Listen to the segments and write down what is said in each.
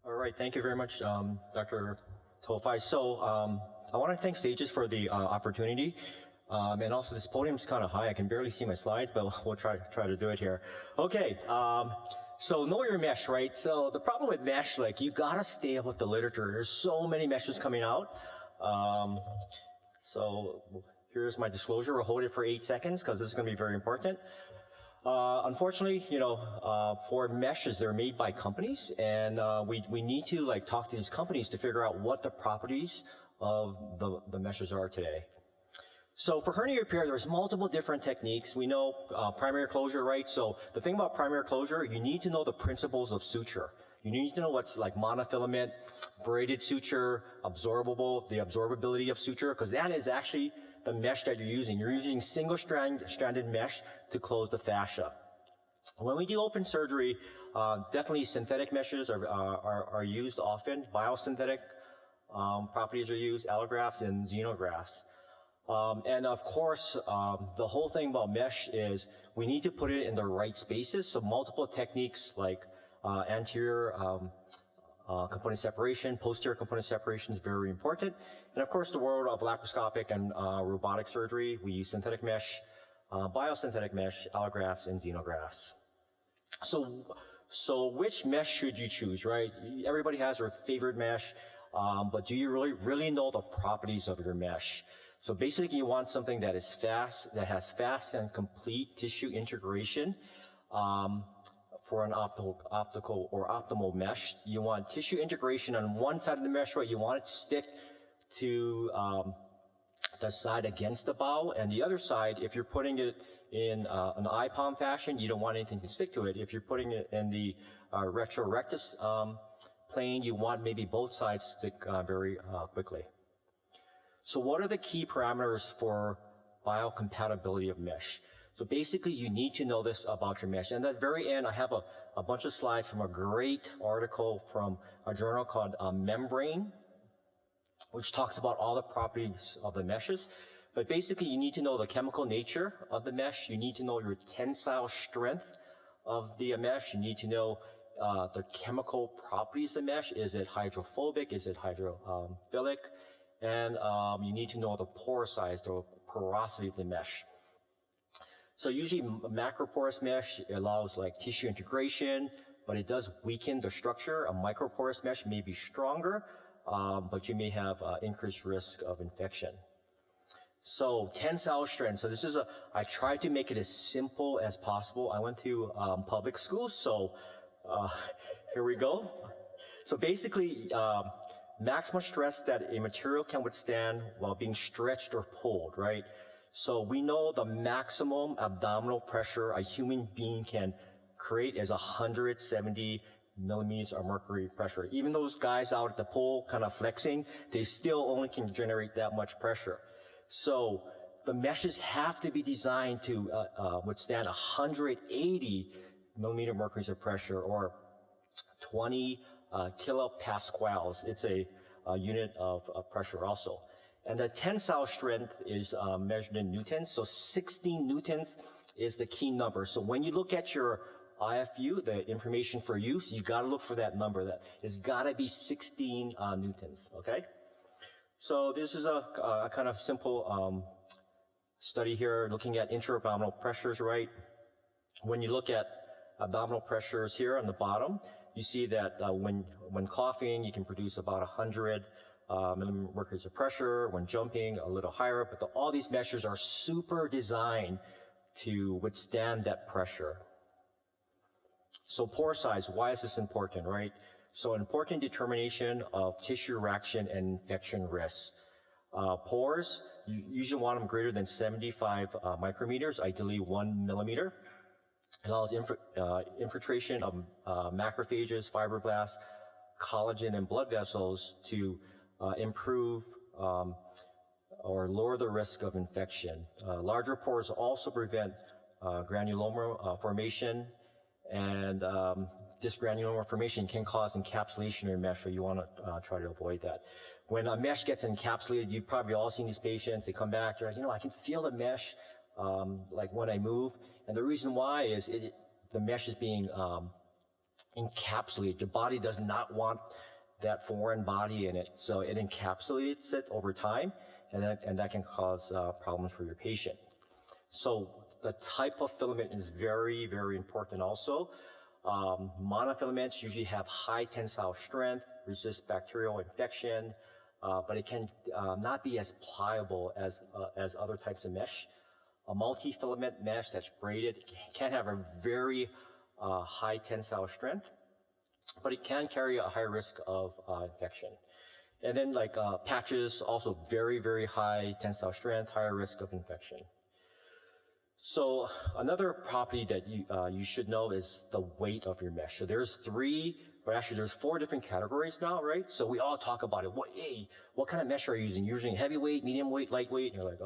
All right, thank you very much, Dr. Tofai. I want to thank Stages for the opportunity. And also this podium's kind of high. I can barely see my slides, but we'll try to do it here. Okay, so know your mesh, right? So the problem with mesh, like you gotta stay up with the literature. There's so many meshes coming out. So here's my disclosure. We'll hold it for 8 seconds because this is gonna be very important. Unfortunately, for meshes, they're made by companies, and we need to like talk to these companies to figure out what the properties of the meshes are today. So for hernia repair, there's multiple different techniques. We know primary closure, right? So the thing about primary closure, you need to know the principles of suture. You need to know what's like monofilament, braided suture, absorbable, the absorbability of suture, because that is actually the mesh that you're using. You're using single-stranded mesh to close the fascia. When we do open surgery, definitely synthetic meshes are used often. Biosynthetic properties are used, allografts and xenografts. And of course, the whole thing about mesh is we need to put it in the right spaces. So multiple techniques like anterior component separation, posterior component separation is very important. And of course, the world of laparoscopic and robotic surgery, we use synthetic mesh, biosynthetic mesh, allografts, and xenografts. So which mesh should you choose, right? Everybody has their favorite mesh, but do you really know the properties of your mesh? So basically, you want something that is fast, that has fast and complete tissue integration. For an optical or optimal mesh, you want tissue integration on one side of the mesh, right? You want it to stick to the side against the bowel, and the other side, if you're putting it in an eye-palm fashion, you don't want anything to stick to it. If you're putting it in the retrorectus plane, you want maybe both sides stick very quickly. So what are the key parameters for biocompatibility of mesh? So basically, you need to know this about your mesh. And at the very end, I have a bunch of slides from a great article from a journal called Membrane, which talks about all the properties of the meshes. But basically, you need to know the chemical nature of the mesh. You need to know your tensile strength of the mesh. You need to know the chemical properties of the mesh. Is it hydrophobic? Is it hydrophilic? And you need to know the pore size, the porosity of the mesh. So usually macroporous mesh allows like tissue integration, but it does weaken the structure. A microporous mesh may be stronger, but you may have increased risk of infection. So tensile strength. So this is I tried to make it as simple as possible. I went to public school, so here we go. So basically, maximum stress that a material can withstand while being stretched or pulled, right? So we know the maximum abdominal pressure a human being can create is 170 millimeters of mercury pressure. Even those guys out at the pool kind of flexing, they still only can generate that much pressure. So the meshes have to be designed to withstand 180 millimeter mercuries of pressure, or 20 kilopascals. It's a unit of pressure also. And the tensile strength is measured in newtons. So 16 newtons is the key number. So when you look at your IFU, the information for use, you got to look for that number. That it's got to be 16 newtons. Okay. So this is a kind of simple study here, looking at intra-abdominal pressures. Right. When you look at abdominal pressures here on the bottom, you see that when coughing, you can produce about 100 millimeter mercuries of pressure. When jumping, a little higher. But all these meshes are super designed to withstand that pressure. So pore size, why is this important, right? So important determination of tissue reaction and infection risks. Pores, you usually want them greater than 75 micrometers, ideally 1 millimeter. It allows infiltration of macrophages, fibroblasts, collagen, and blood vessels to improve or lower the risk of infection. Larger pores also prevent granuloma formation, and this granuloma formation can cause encapsulation of your mesh, so you want to try to avoid that. When a mesh gets encapsulated, you've probably all seen these patients. They come back, they're like, I can feel the mesh like when I move. And the reason why is the mesh is being encapsulate. Your body does not want that foreign body in it, so it encapsulates it over time, and that can cause problems for your patient. So the type of filament is very, very important also. Monofilaments usually have high tensile strength, resist bacterial infection, but it can not be as pliable as other types of mesh. A multi-filament mesh that's braided can have a very high tensile strength, but it can carry a high risk of infection. And then like patches, also very, very high tensile strength, higher risk of infection. So another property that you should know is the weight of your mesh. So there's there's 4 different categories now, right? So we all talk about it. What kind of mesh are you using? You're using heavyweight, medium weight, lightweight? And you're like,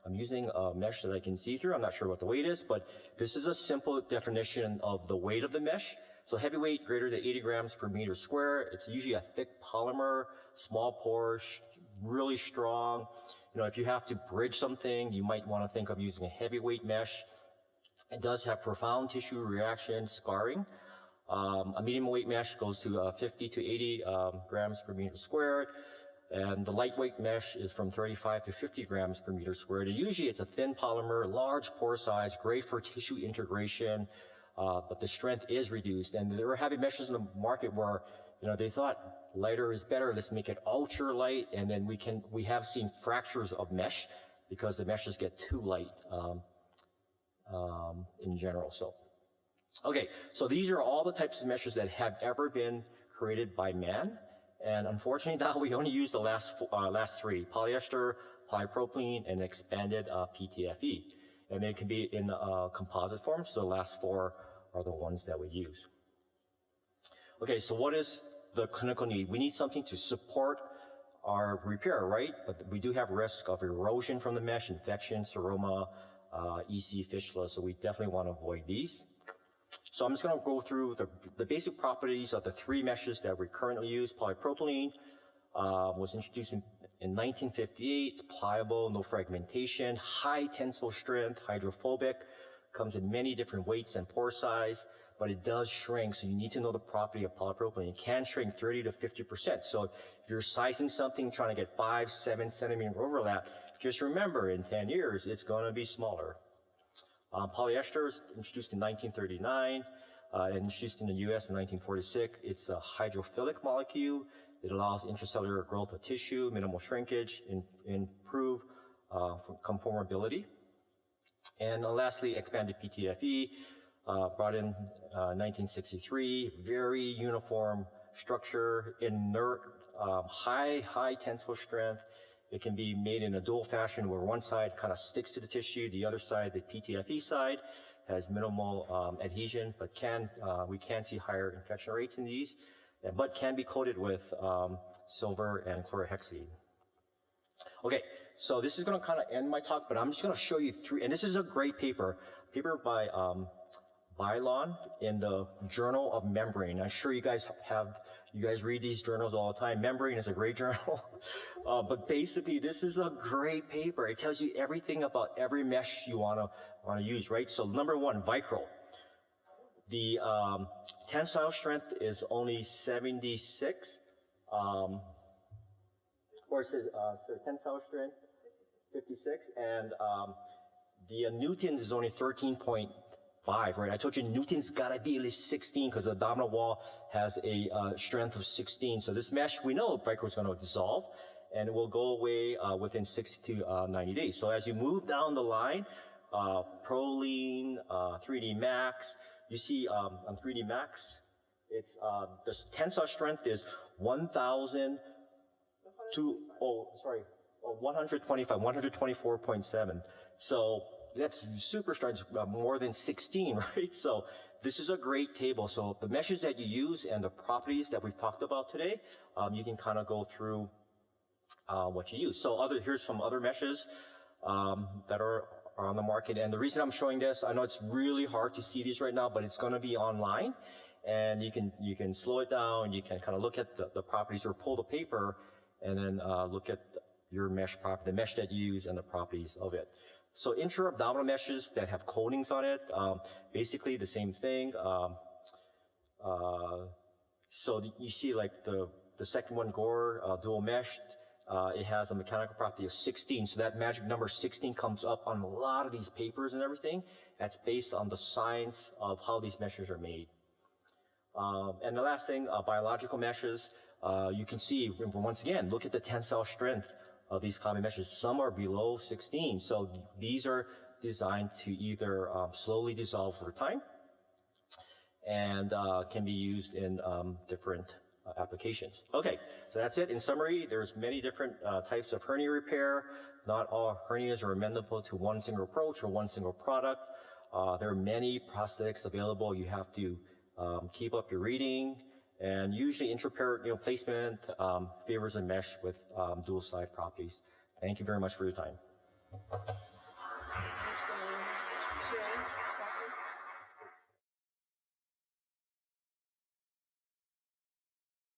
I'm using a mesh that I can see through. I'm not sure what the weight is, but this is a simple definition of the weight of the mesh. So heavyweight, greater than 80 grams per meter square. It's usually a thick polymer, small pores, really strong. You know, if you have to bridge something, you might want to think of using a heavyweight mesh. It does have profound tissue reaction, scarring. A medium weight mesh goes to 50 to 80 grams per meter squared. And the lightweight mesh is from 35 to 50 grams per meter squared. And usually it's a thin polymer, large pore size, great for tissue integration, but the strength is reduced. And there were heavy meshes in the market where, you know, they thought lighter is better, let's make it ultra light, and then we have seen fractures of mesh because the meshes get too light in general. So, okay, so these are all the types of meshes that have ever been created by man. And unfortunately now we only use the last 3, polyester, polypropylene, and expanded PTFE. And they can be in composite form, so the last 4 are the ones that we use. Okay, so what is the clinical need? We need something to support our repair, right? But we do have risk of erosion from the mesh, infection, seroma, EC, fistula, so we definitely want to avoid these. So I'm just going to go through the basic properties of the 3 meshes that we currently use. Polypropylene was introduced in 1958. It's pliable, no fragmentation, high tensile strength, hydrophobic, comes in many different weights and pore size, but it does shrink, so you need to know the property of polypropylene. It can shrink 30 to 50%. So if you're sizing something, trying to get 5-7 centimeter overlap, just remember in 10 years, it's going to be smaller. Polyester was introduced in 1939, introduced in the US in 1946. It's a hydrophilic molecule. It allows intracellular growth of tissue, minimal shrinkage, improve conformability. And lastly, expanded PTFE, brought in 1963, very uniform structure, inert, high tensile strength. It can be made in a dual fashion where one side kind of sticks to the tissue, the other side, the PTFE side, has minimal adhesion, but we can see higher infection rates in these, but can be coated with silver and chlorhexidine. Okay, so this is going to kind of end my talk, but I'm just going to show you 3, and this is a great paper by Bailon in the Journal of Membrane. I'm sure you guys read these journals all the time. Membrane is a great journal. But basically, this is a great paper. It tells you everything about every mesh you want to use, right? So number 1, Vicryl. The tensile strength is only 76. Or it says, tensile strength, 56. And the newtons is only 13.5, right? I told you newton's gotta be at least 16 because the abdominal wall has a strength of 16. So this mesh, we know Vicryl is gonna dissolve and it will go away within 60 to 90 days. So as you move down the line, Proline, 3D Max, you see on 3D Max, it's the tensile strength is 1,000 to 124.7. So that's super strong, more than 16, right? So this is a great table. So the meshes that you use and the properties that we've talked about today, you can kind of go through what you use. So here's some other meshes that are on the market. And the reason I'm showing this, I know it's really hard to see these right now, but it's going to be online. And you can slow it down. You can kind of look at the properties or pull the paper and then look at your mesh the mesh that you use and the properties of it. So intra-abdominal meshes that have coatings on it, basically the same thing. So you see like the second one, Gore, dual meshed, it has a mechanical property of 16. So that magic number 16 comes up on a lot of these papers and everything. That's based on the science of how these meshes are made. And the last thing, biological meshes, you can see, once again, look at the tensile strength of these common meshes. Some are below 16. So these are designed to either slowly dissolve over time and can be used in different applications. Okay, so that's it. In summary, there's many different types of hernia repair. Not all hernias are amenable to one single approach or one single product. There are many prosthetics available. You have to keep up your reading, and usually intraperitoneal placement favors a mesh with dual side properties. Thank you very much for your time.